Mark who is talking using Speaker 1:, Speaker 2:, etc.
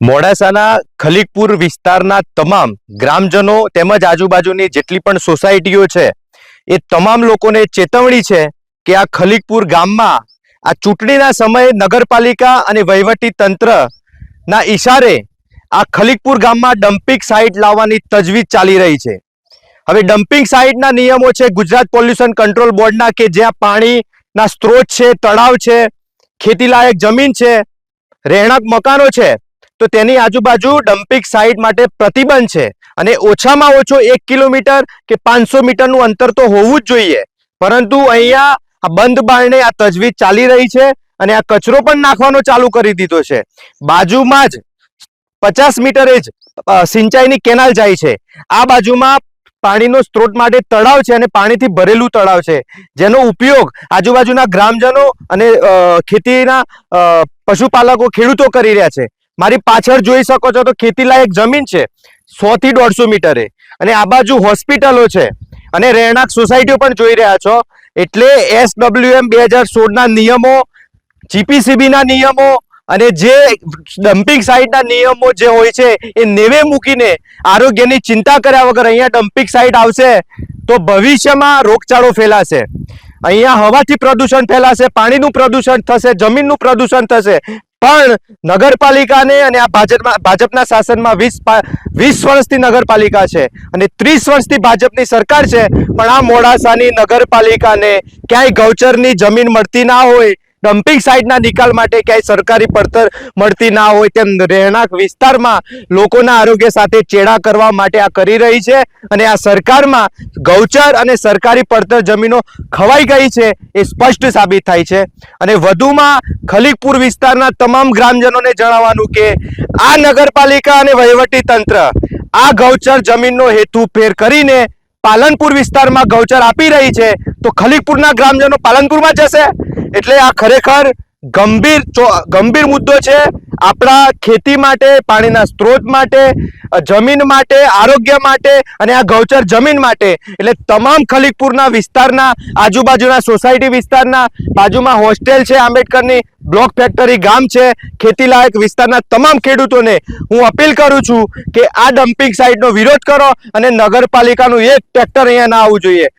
Speaker 1: મોડાસાના ખલીકપુર વિસ્તારના તમામ ગ્રામજનો તેમજ આજુબાજુની જેટલી પણ સોસાયટીઓ છે એ તમામ લોકોને ચેતવણી છે કે આ ખલીકપુર ગામમાં આ ચૂંટણીના સમયે નગરપાલિકા અને વહીવટી તંત્રના ઈશારે આ ખલીકપુર ગામમાં ડમ્પિંગ સાઇટ લાવવાની તજવીજ ચાલી રહી છે। હવે ડમ્પિંગ સાઇટના નિયમો છે ગુજરાત પોલ્યુશન કંટ્રોલ બોર્ડના કે જ્યાં પાણીના સ્ત્રોત છે, તળાવ છે, ખેતીલાયક જમીન છે, રહેણાંક મકાનો છે, તો તેની આજુબાજુ ડમ્પિંગ સાઇટ માટે પ્રતિબંધ છે અને ઓછામાં ઓછો 1 કિલોમીટર કે 500 મીટરનું અંતર તો હોવું જ જોઈએ। પરંતુ અહીંયા આ બંધ બારણે આ તજવીજ ચાલી રહી છે અને આ કચરો પણ નાખવાનો ચાલુ કરી દીધો છે। બાજુમાં જ 50 મીટરે જ સિંચાઈની કેનાલ જાય છે। આ બાજુમાં પાણીનો સ્ત્રોત માટે તળાવ છે અને પાણીથી ભરેલું તળાવ છે, જેનો ઉપયોગ આજુબાજુના ગ્રામજનો અને ખેતીના પશુપાલકો ખેડૂતો કરી રહ્યા છે। મારી પાછળ જોઈ શકો છો તો ખેતીલાયક જમીન છે 100 થી 150 મીટરે અને આ બાજુ હોસ્પિટલો છે અને રહેણાંક સોસાયટીઓ પણ જોઈ રહ્યા છો। એટલે SWM 2016 ના નિયમો, GPCB ના નિયમો અને જે ડમ્પિંગ સાઇટના નિયમો જે હોય છે એ નેવે મૂકીને આરોગ્યની ચિંતા કર્યા વગર અહીંયા ડમ્પિંગ સાઇટ આવશે તો ભવિષ્યમાં રોગચાળો ફેલાશે। અહીંયા હવાથી પ્રદૂષણ ફેલાશે, પાણીનું પ્રદૂષણ થશે, જમીનનું પ્રદૂષણ થશે। પણ નગરપાલિકાને અને આ ભાજપના શાસનમાં 20 વર્ષથી નગરપાલિકા છે અને 30 વર્ષથી ભાજપની સરકાર છે, પણ આ મોડાસાની નગરપાલિકાને ક્યાંય ગૌચરની જમીન મળતી ના હોય, ડમ્પિંગ સાઇટના નિકાલ માટે ક્યાંય સરકારી પડતર મળતી ના હોય, તેમ રહેણાંક વિસ્તારમાં લોકોના આરોગ્ય સાથે ચેડા કરવા માટે આ કરી રહી છે અને આ સરકારમાં ગૌચર અને સરકારી પડતર જમીનો ખવાઈ ગઈ છે એ સ્પષ્ટ સાબિત થાય છે। અને વધુમાં ખલીકપુર વિસ્તારના તમામ ગ્રામજનોને જણાવવાનું કે આ નગરપાલિકા અને વહીવટી તંત્ર આ ગૌચર જમીનનો હેતુ ફેર કરીને પાલનપુર વિસ્તારમાં ગૌચર આપી રહી છે, તો ખલીકપુરના ગ્રામજનો પાલનપુરમાં જશે। એટલે આ ખરેખર ગંભીર મુદ્દો છે આપણા ખેતી માટે, પાણીના સ્ત્રોત માટે, જમીન માટે, આરોગ્ય માટે અને આ ગૌચર જમીન માટે। એટલે તમામ ખલીકપુરના વિસ્તારના આજુબાજુના સોસાયટી વિસ્તારના બાજુમાં હોસ્ટેલ છે, આંબેડકરની બ્લોક ફેક્ટરી ગામ છે, ખેતીલાયક વિસ્તારના તમામ ખેડૂતોને હું અપીલ કરું છું કે આ ડમ્પિંગ સાઇટનો વિરોધ કરો અને નગરપાલિકાનું એક ટ્રેક્ટર અહીંયા ના આવવું જોઈએ।